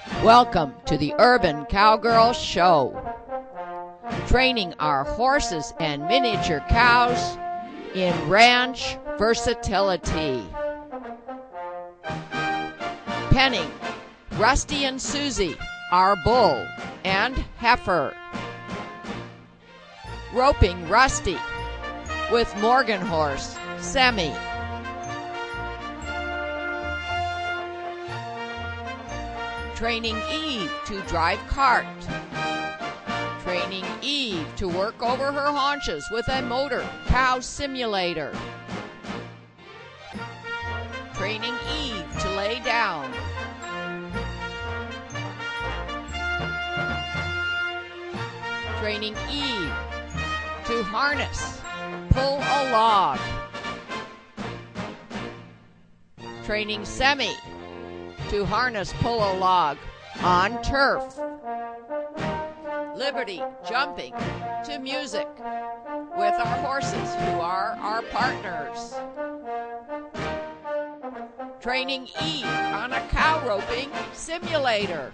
Welcome to the Urban Cowgirl Show, training our horses and miniature cows in ranch versatility. Penning Rusty and Suzie, our bull and heifer. Roping Rusty with Morgan horse, Semi. Training Eve to drive cart. Training Eve to work over her haunches with a motor cow simulator. Training Eve to lay down. Training Eve to harness, pull a log. Training Semi to harness, pull a log on turf. Liberty jumping to music with our horses who are our partners. Training Eve on a cow roping simulator.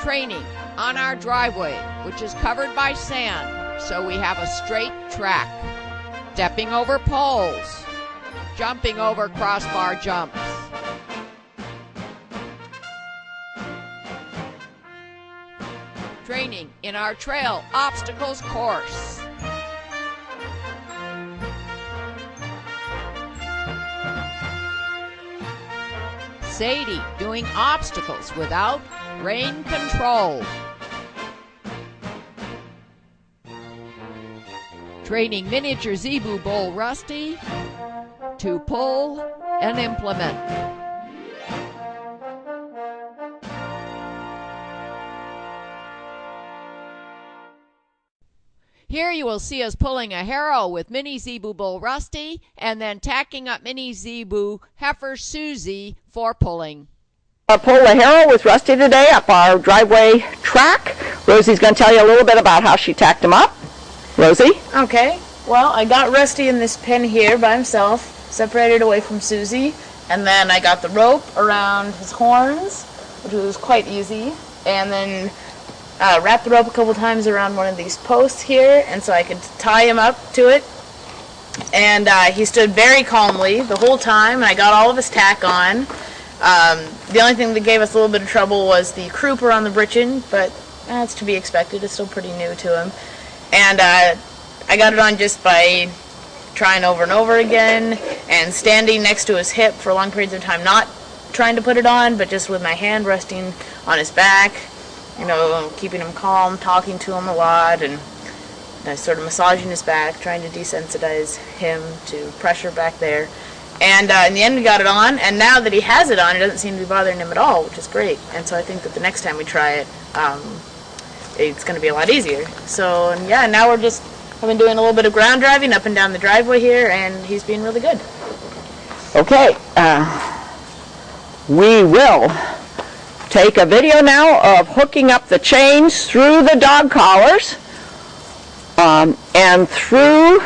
Training on our driveway, which is covered by sand, so we have a straight track. Stepping over poles, jumping over crossbar jumps. Training in our trail obstacles course. Sadie doing obstacles without rein control. Training miniature Zebu bull Rusty to pull and implement. Here you will see us pulling a harrow with mini Zebu bull Rusty and then tacking up mini Zebu heifer Suzie for pulling. Pull a harrow with Rusty today up our driveway track. Rosie's going to tell you a little bit about how she tacked him up. Rosie? Okay, well, I got Rusty in this pen here by himself, separated away from Suzie, and then I got the rope around his horns, which was quite easy, and then wrapped the rope a couple times around one of these posts here, and so I could tie him up to it. And he stood very calmly the whole time, and I got all of his tack on. The only thing that gave us a little bit of trouble was the crooper on the britchin, but that's to be expected. It's still pretty new to him. And I got it on just by trying over and over again and standing next to his hip for long periods of time, not trying to put it on, but just with my hand resting on his back, you know, keeping him calm, talking to him a lot, and sort of massaging his back, trying to desensitize him to pressure back there. And in the end we got it on, and now that he has it on, it doesn't seem to be bothering him at all, which is great. And so I think that the next time we try it, it's going to be a lot easier. So, and yeah, now I've been doing a little bit of ground driving up and down the driveway here, and he's being really good. Okay, we will take a video now of hooking up the chains through the dog collars and through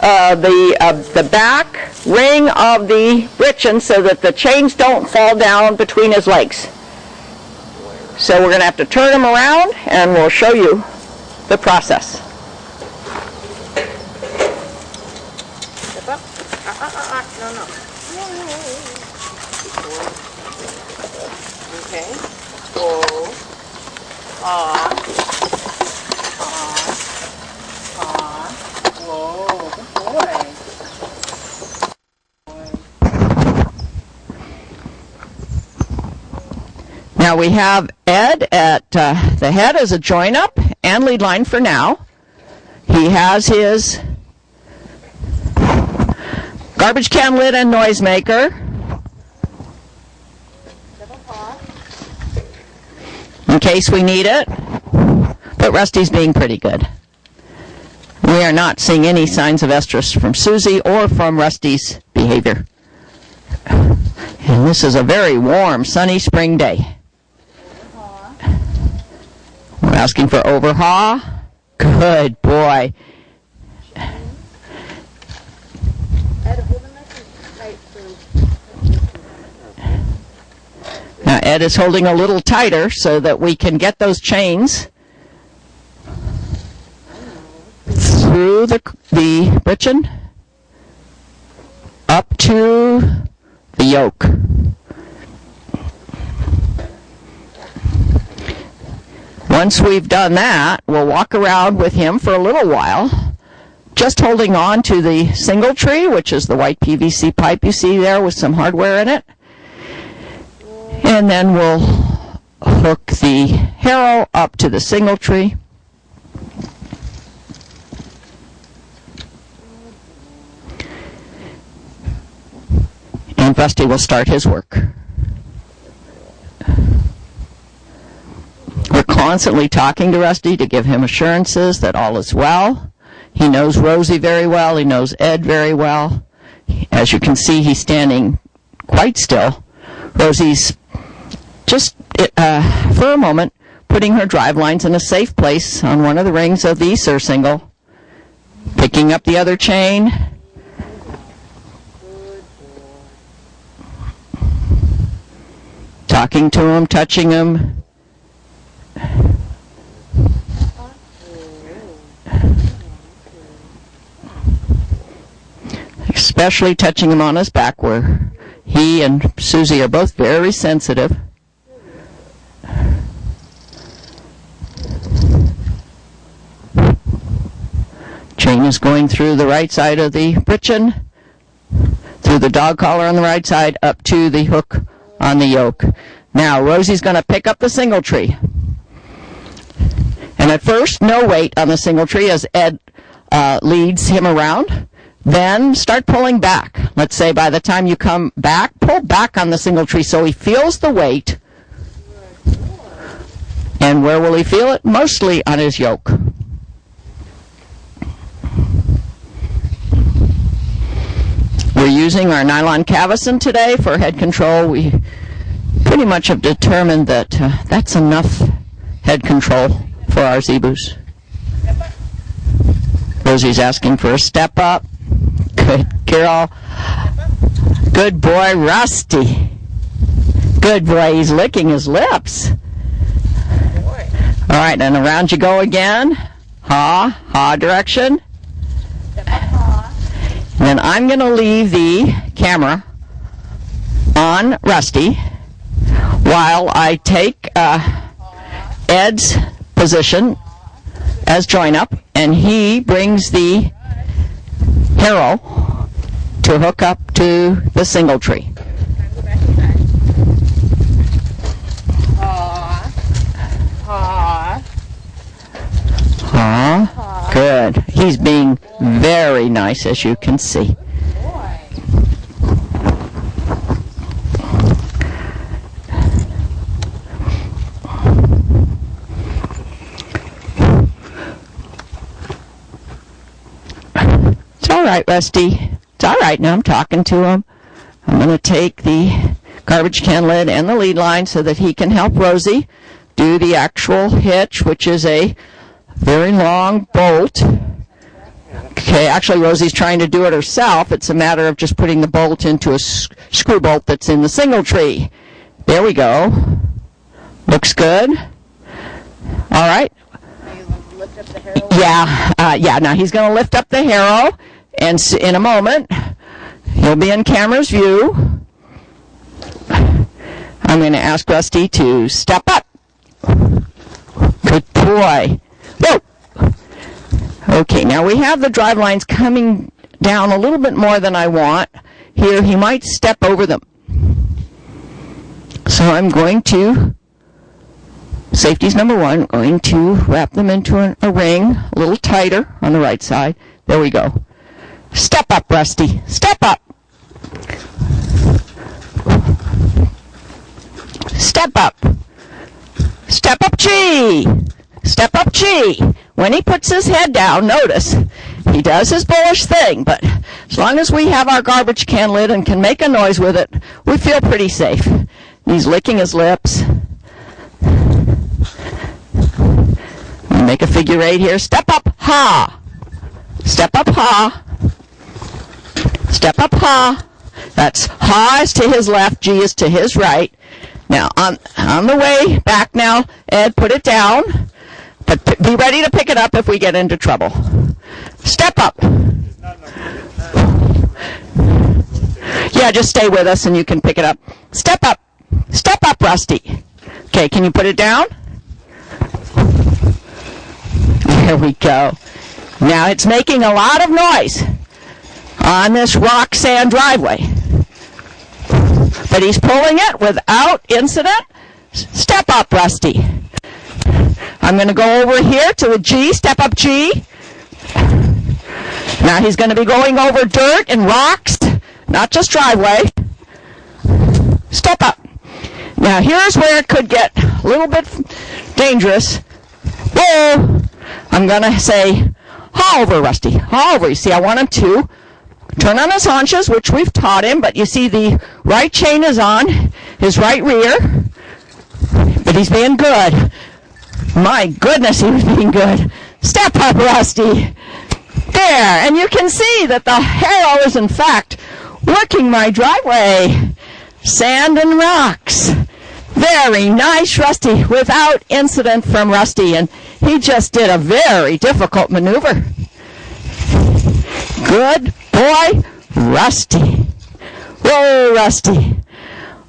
the back ring of the britchin so that the chains don't fall down between his legs. So we're going to have to turn him around and we'll show you the process. Step up. No. Okay. Pull. Whoa, good boy. Now we have Ed at the head as a join up and lead line for now. He has his garbage can lid and noisemaker. In case we need it. But Rusty's being pretty good. We are not seeing any signs of estrus from Suzie or from Rusty's behavior. And this is a very warm, sunny spring day. We're asking for overhaul. Good boy. Now Ed is holding a little tighter so that we can get those chains through the britchin up to the yoke. Once we've done that, we'll walk around with him for a little while, just holding on to the single tree, which is the white PVC pipe you see there with some hardware in it. And then we'll hook the harrow up to the single tree. And Rusty will start his work. We're constantly talking to Rusty to give him assurances that all is well. He knows Rosie very well. He knows Ed very well. As you can see, he's standing quite still. Rosie's just, for a moment, putting her drive lines in a safe place on one of the rings of the surcingle, picking up the other chain, talking to him, touching him. Especially touching him on his back, where he and Suzie are both very sensitive. Chain is going through the right side of the britchin, through the dog collar on the right side, up to the hook on the yoke. Now, Rosie's going to pick up the single tree. And at first, no weight on the single tree as Ed leads him around. Then start pulling back. Let's say by the time you come back, pull back on the single tree so he feels the weight. And where will he feel it? Mostly on his yoke. We're using our nylon cavesson today for head control. We pretty much have determined that that's enough head control for our Zebus. Rosie's asking for a step up. Good girl. Good boy, Rusty. Good boy, he's licking his lips. All right, and around you go again. Ha, ha direction. And then I'm going to leave the camera on Rusty while I take Ed's position as join up, and he brings the harrow to hook up to the single tree. Good. He's being very nice, as you can see. It's all right, Rusty. It's all right. Now I'm talking to him. I'm going to take the garbage can lid and the lead line so that he can help Rosie do the actual hitch, which is a very long bolt. Okay, actually Rosie's trying to do it herself. It's a matter of just putting the bolt into a screw bolt that's in the single tree. There we go. Looks good. All right. Lift up the harrow? Yeah. Now he's going to lift up the harrow, and in a moment he'll be in camera's view. I'm going to ask Rusty to step up. Good boy. Whoa! Okay, now we have the drive lines coming down a little bit more than I want. Here, he might step over them. So I'm going to, safety's number one, going to wrap them into a ring, a little tighter on the right side. There we go. Step up, Rusty. Step up. Step up. Step up, Chi. Step up, Chi. When he puts his head down, notice, he does his bullish thing, but as long as we have our garbage can lid and can make a noise with it, we feel pretty safe. He's licking his lips. Make a figure eight here. Step up, ha. Step up, ha. Step up, ha. That's Ha is to his left, G is to his right. Now, on the way back now, Ed, put it down. But be ready to pick it up if we get into trouble. Step up. Yeah, just stay with us and you can pick it up. Step up. Step up, Rusty. Okay, can you put it down? There we go. Now it's making a lot of noise on this rock sand driveway. But he's pulling it without incident. Step up, Rusty. I'm going to go over here to the G. Step up, G. Now he's going to be going over dirt and rocks, not just driveway. Step up. Now here's where it could get a little bit dangerous. Whoa! I'm going to say, haul over, Rusty. Haul over. You see, I want him to turn on his haunches, which we've taught him, but you see the right chain is on his right rear. But he's being good. My goodness, he was being good. Step up, Rusty. There, and you can see that the harrow is in fact working my driveway. Sand and rocks. Very nice, Rusty, without incident from Rusty, and he just did a very difficult maneuver. Good boy, Rusty. Whoa, Rusty.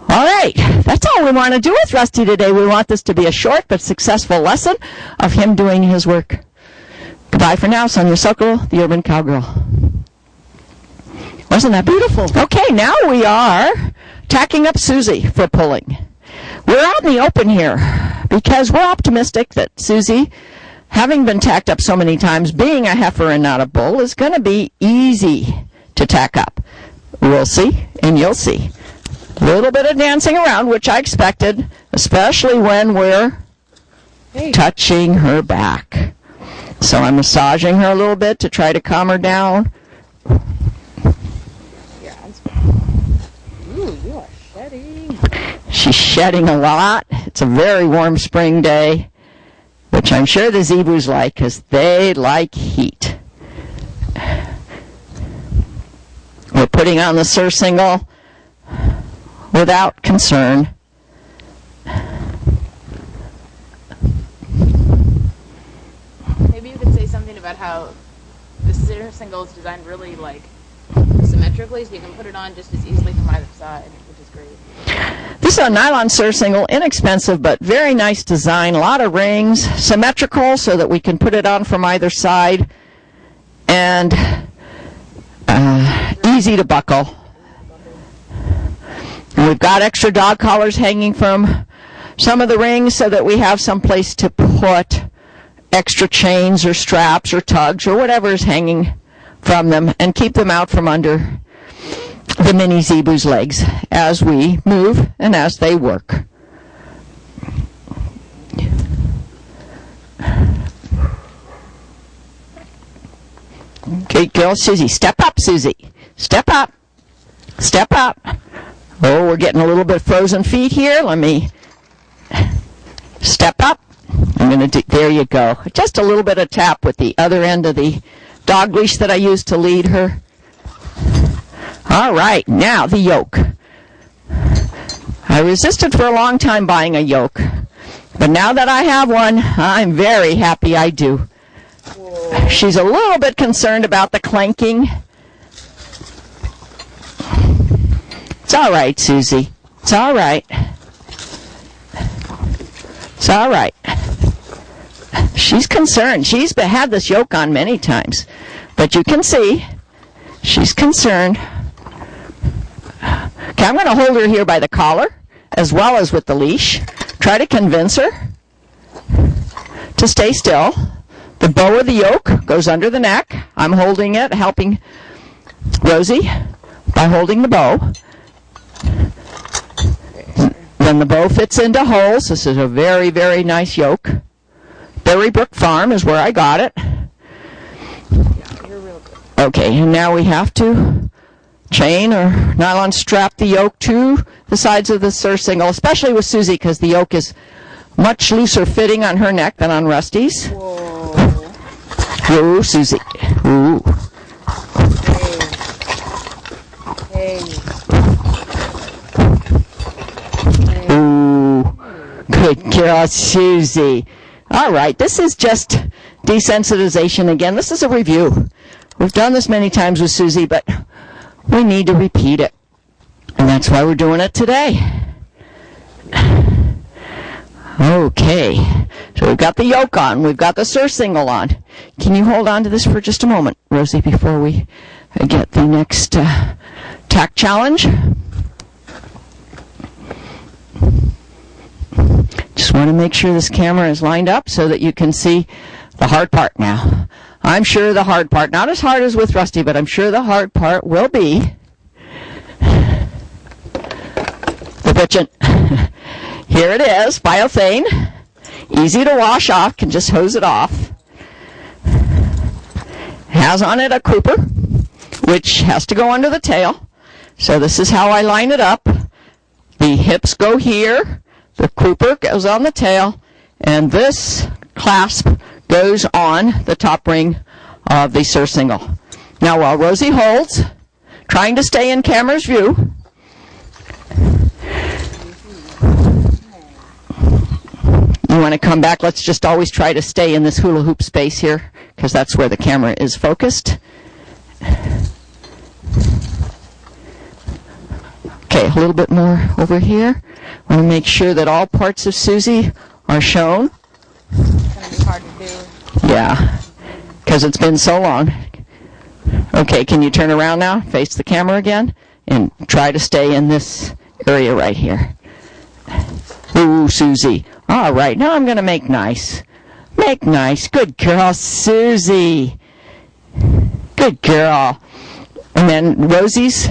All right, that's all we want to do with Rusty today. We want this to be a short but successful lesson of him doing his work. Goodbye for now, Sonia Sokol, the Urban Cowgirl. Wasn't that beautiful? Okay, now we are tacking up Suzie for pulling. We're out in the open here because we're optimistic that Suzie, having been tacked up so many times, being a heifer and not a bull, is going to be easy to tack up. We'll see, and you'll see. A little bit of dancing around, which I expected, especially when we're touching her back. So I'm massaging her a little bit to try to calm her down. Ooh, you are shedding. She's shedding a lot. It's a very warm spring day, which I'm sure the Zebus like because they like heat. We're putting on the surcingle without concern. Maybe you could say something about how the surcingle is designed really like symmetrically, so you can put it on just as easily from either side, which is great. This is a nylon surcingle, inexpensive but very nice design. A lot of rings, symmetrical so that we can put it on from either side, and easy to buckle. And we've got extra dog collars hanging from some of the rings so that we have some place to put extra chains or straps or tugs or whatever is hanging from them and keep them out from under the mini Zebu's legs as we move and as they work. Okay, girl, Suzie. Step up, Suzie. Step up. Step up. Oh, we're getting a little bit frozen feet here. Let me step up. I'm going to do, there you go. Just a little bit of tap with the other end of the dog leash that I used to lead her. All right, now the yoke. I resisted for a long time buying a yoke, but now that I have one, I'm very happy I do. Whoa. She's a little bit concerned about the clanking. It's all right, Suzie. It's all right. It's all right. She's concerned. She's had this yoke on many times, but you can see she's concerned. Okay, I'm going to hold her here by the collar as well as with the leash. Try to convince her to stay still. The bow of the yoke goes under the neck. I'm holding it, helping Rosie by holding the bow. Then the bow fits into holes. This is a very, very nice yoke. Berrybrook Farm is where I got it. Okay, and now we have to chain or nylon strap the yoke to the sides of the surcingle, especially with Suzie because the yoke is much looser fitting on her neck than on Rusty's. Whoa. Whoa, Suzie. Ooh. Hey. girl, Suzie. All right, this is just desensitization again. This is a review. We've done this many times with Suzie, but we need to repeat it. And that's why we're doing it today. Okay, so we've got the yoke on. We've got the surcingle on. Can you hold on to this for just a moment, Rosie, before we get the next tack challenge? Just want to make sure this camera is lined up so that you can see the hard part now. I'm sure the hard part, not as hard as with Rusty, but I'm sure the hard part will be the bitchin'. Here it is, biothane. Easy to wash off, can just hose it off. Has on it a crooper, which has to go under the tail. So this is how I line it up. The hips go here, the crooper goes on the tail, and this clasp goes on the top ring of the surcingle. Now while Rosie holds, trying to stay in camera's view, you want to come back, let's just always try to stay in this hula hoop space here, because that's where the camera is focused. Okay, a little bit more over here. I want to make sure that all parts of Suzie are shown. It's going to be hard to do. Yeah, because it's been so long. Okay, can you turn around now, face the camera again, and try to stay in this area right here. Ooh, Suzie. All right, now I'm going to make nice. Make nice. Good girl, Suzie. Good girl. And then Rosie's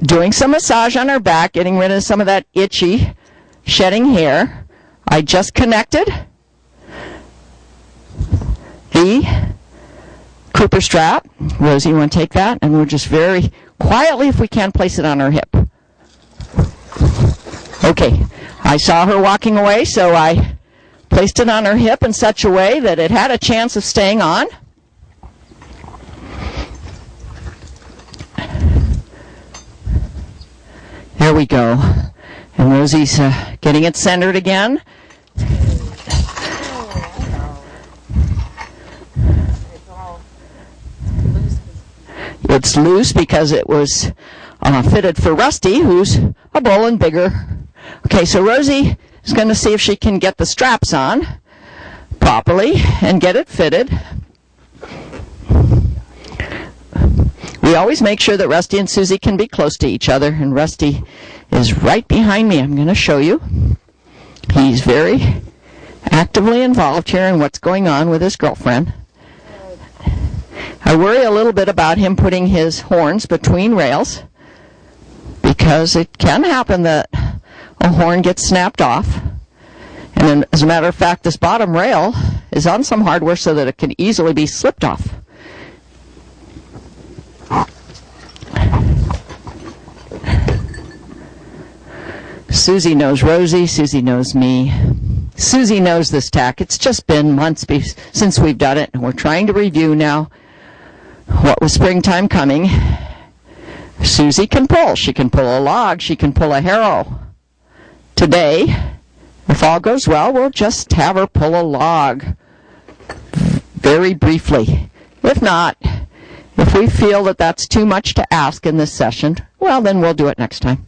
doing some massage on her back, getting rid of some of that itchy, shedding hair. I just connected the crooper strap. Rosie, you want to take that? And we'll just very quietly, if we can, place it on her hip. Okay, I saw her walking away, so I placed it on her hip in such a way that it had a chance of staying on. There we go. And Rosie's getting it centered again. It's loose because it was fitted for Rusty, who's a bull and bigger. Okay, so Rosie is going to see if she can get the straps on properly and get it fitted. We always make sure that Rusty and Suzie can be close to each other, and Rusty is right behind me. I'm going to show you. He's very actively involved here in what's going on with his girlfriend. I worry a little bit about him putting his horns between rails, because it can happen that a horn gets snapped off. And then, as a matter of fact, this bottom rail is on some hardware so that it can easily be slipped off. Suzie knows Rosie, Suzie knows me. Suzie knows this tack. It's just been months since we've done it, and we're trying to review now what was springtime coming. Suzie can pull. She can pull a log. She can pull a harrow. Today, if all goes well, we'll just have her pull a log very briefly. If not, if we feel that that's too much to ask in this session, well, then we'll do it next time.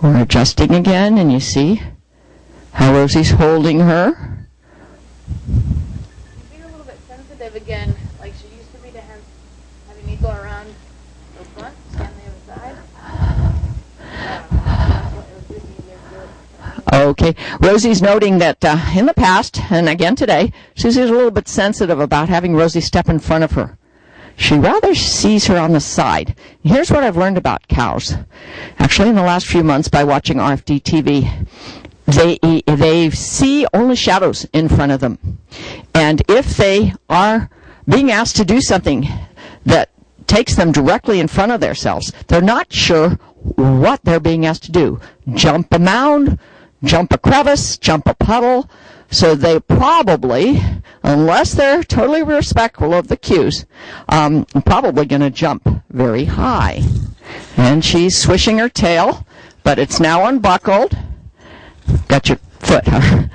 We're adjusting again, and you see how Rosie's holding her. Being a little bit sensitive again, like she used to be to having me go around the front, stand the other side. It was just easier to do it. Okay. Rosie's noting that in the past, and again today, Susie's a little bit sensitive about having Rosie step in front of her. She rather sees her on the side. Here's what I've learned about cows. Actually, in the last few months by watching RFD TV, they see only shadows in front of them. And if they are being asked to do something that takes them directly in front of themselves, they're not sure what they're being asked to do. Jump a mound, jump a crevice, jump a puddle. So they probably, unless they're totally respectful of the cues, probably going to jump very high. And she's swishing her tail, but it's now unbuckled. Got your foot, huh?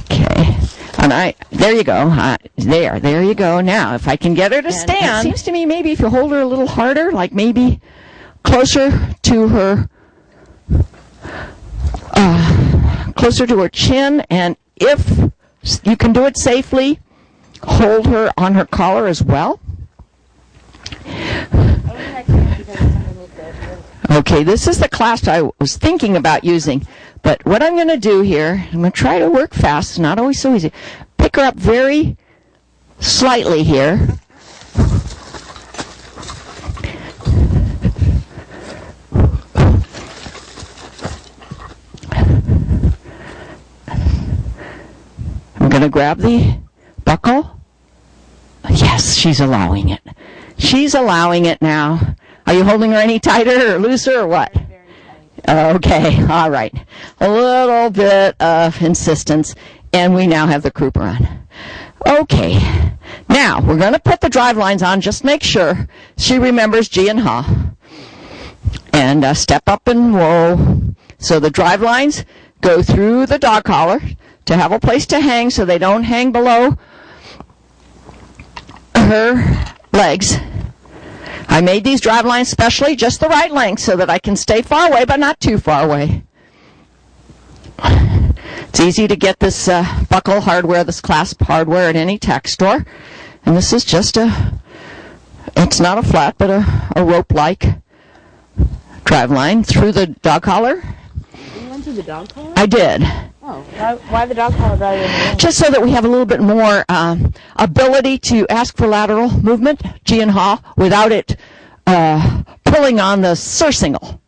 Okay. And there you go. There you go. Now, if I can get her to stand, it seems to me maybe if you hold her a little harder, like maybe closer to her chin, and if you can do it safely, hold her on her collar as well. Okay, this is the clasp I was thinking about using, but what I'm going to do here, I'm going to try to work fast. It's not always so easy. Pick her up very slightly here. I'm going to grab the buckle. Yes, she's allowing it. She's allowing it now. Are you holding her any tighter or looser or what? Very tight. Okay, all right. A little bit of insistence, and we now have the crooper on. Okay, now we're going to put the drive lines on. Just make sure she remembers G and Ha. And step up and whoa. So the drive lines go through the dog collar to have a place to hang so they don't hang below her legs. I made these drive lines specially just the right length so that I can stay far away but not too far away. It's easy to get this buckle hardware, this clasp hardware at any tack store. And this is just it's not a flat but a rope-like drive line through the dog collar. You went through the dog collar? I did. Oh, why the dog collar rather than the just so that we have a little bit more ability to ask for lateral movement, G and Ha, without it pulling on the surcingle.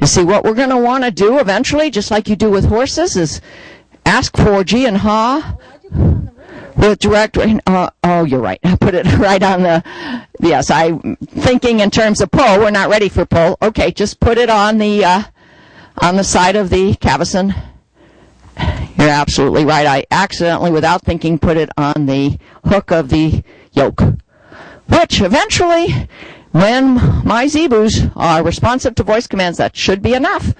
You see, what we're going to want to do eventually, just like you do with horses, is ask for G and Ha with direct. Oh, you're right. I put it right on the. Yes, I'm thinking in terms of pull. We're not ready for pull. Okay, just put it on the side of the cavesson. You're absolutely right. I accidentally, without thinking, put it on the hook of the yoke, which eventually, when my Zebus are responsive to voice commands, that should be enough.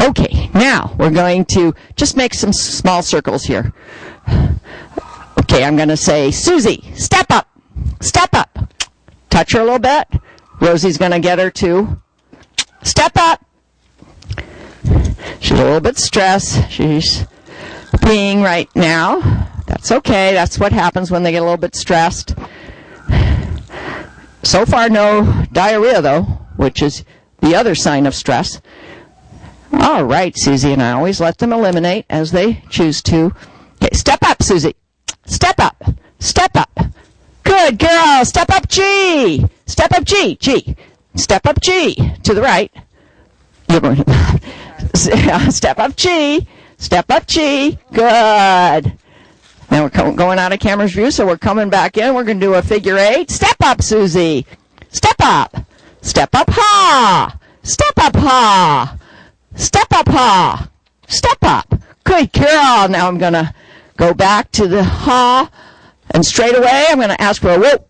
Okay, now we're going to just make some small circles here. Okay, I'm going to say, Suzie, step up, step up. Touch her a little bit. Rosie's going to get her to step up. She's a little bit stressed. She's peeing right now. That's okay. That's what happens when they get a little bit stressed. So far, no diarrhea, though, which is the other sign of stress. All right, Suzie, and I always let them eliminate as they choose to. Okay, step up, Suzie. Step up. Step up. Good girl. Step up, G. Step up, G. G. Step up, G. To the right. You're going to step up, G. Step up, G. Good. Now we're going out of camera's view, so we're coming back in. We're going to do a figure 8. Step up, Suzie. Step up. Step up, Ha. Step up, Ha. Step up, Ha. Step up. Good girl. Now I'm going to go back to the Ha, and straight away I'm going to ask for a whoa.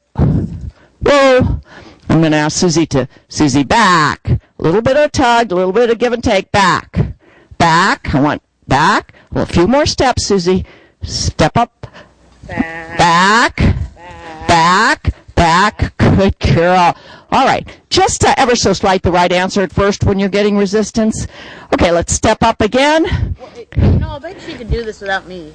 Whoa. I'm going to ask Suzie back. A little bit of tug, a little bit of give and take. Back. Back. I want back. Well, a few more steps, Suzie. Step up. Back. Back. Back. Good girl. All right. Just ever so slight the right answer at first when you're getting resistance. Okay, let's step up again. Well, I bet she could do this without me.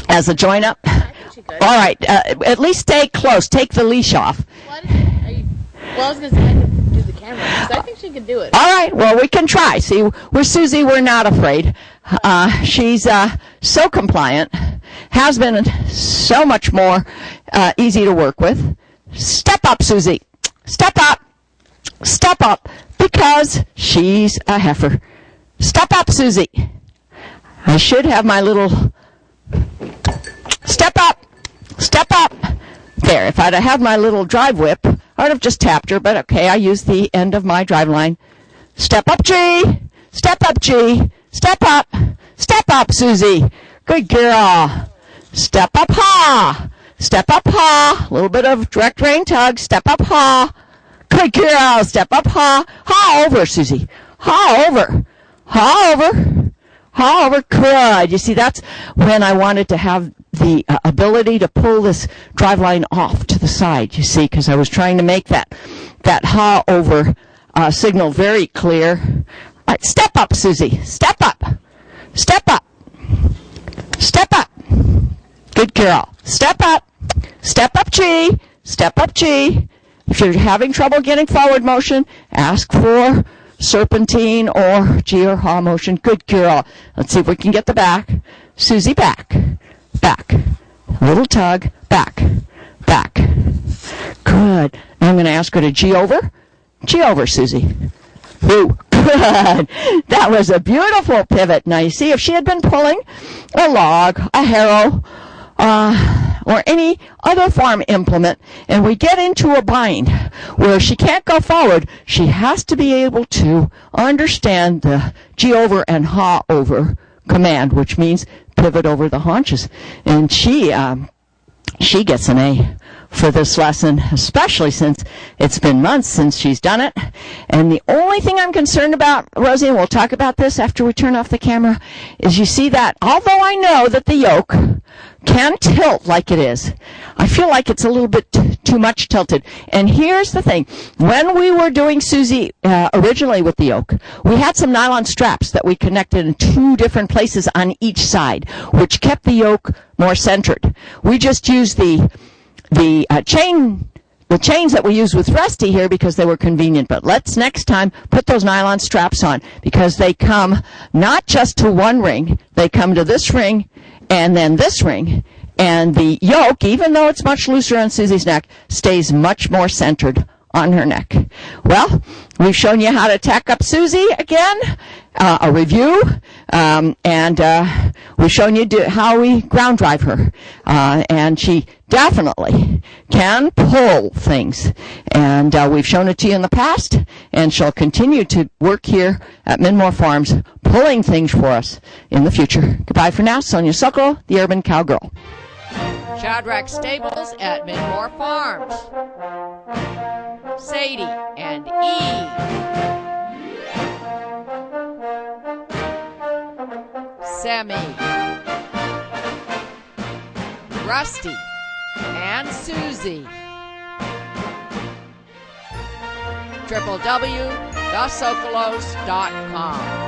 As a join up? I think she could. All right. At least stay close. Take the leash off. Well, I was going to say I could do the camera, so I think she could do it. All right. Well, we can try. See, with Suzie, we're not afraid. She's so compliant, has been so much more easy to work with. Step up, Suzie. Step up. Step up, because she's a heifer. Step up, Suzie. I should have my little step up. Step up. There, if I'd have had my little drive whip, I would have just tapped her, but okay, I used the end of my drive line Step up, G. Step up, G. Step up. Step up, Suzie. Good girl. Step up, ha. Step up, ha. A little bit of direct rein tug. Step up, ha. Good girl. Step up, ha. Ha over, Suzie. Ha over. Ha over. Ha over. Good. You see, that's when I wanted to have the ability to pull this drive line off to the side, you see, because I was trying to make that ha over signal very clear. All right, step up, Suzie. Step up. Step up. Step up. Good girl. Step up. Step up, G. Step up, G. If you're having trouble getting forward motion, ask for serpentine or G or ha motion. Good girl. Let's see if we can get the back. Suzie, back. Back. A little tug. Back. Back. Good. Now I'm going to ask her to G over. G over, Suzie. Ooh, good. That was a beautiful pivot. Now you see, if she had been pulling a log, a harrow, or any other farm implement, and we get into a bind where she can't go forward, she has to be able to understand the G over and ha over command, which means pivot over the haunches. And she gets an A for this lesson, especially since it's been months since she's done it. And the only thing I'm concerned about, Rosie, and we'll talk about this after we turn off the camera, is you see that although I know that the yoke can tilt like it is, I feel like it's a little bit too much tilted. And here's the thing. When we were doing Suzie originally with the yoke, we had some nylon straps that we connected in 2 different places on each side, which kept the yoke more centered. We just used the chains that we use with Rusty here because they were convenient. But let's next time put those nylon straps on, because they come not just to one ring, they come to this ring and then this ring. And the yoke, even though it's much looser on Suzie's neck, stays much more centered on her neck. Well, we've shown you how to tack up Suzie again, a review, and we've shown you how we ground drive her. And she definitely can pull things. And we've shown it to you in the past, and she'll continue to work here at Minmore Farms, pulling things for us in the future. Goodbye for now. Sonia Sokol, the Urban Cowgirl. Shadrack Stables at Minmore Farms. Sadie and Eve. Semi. Rusty and Suzie. www.thesokolos.com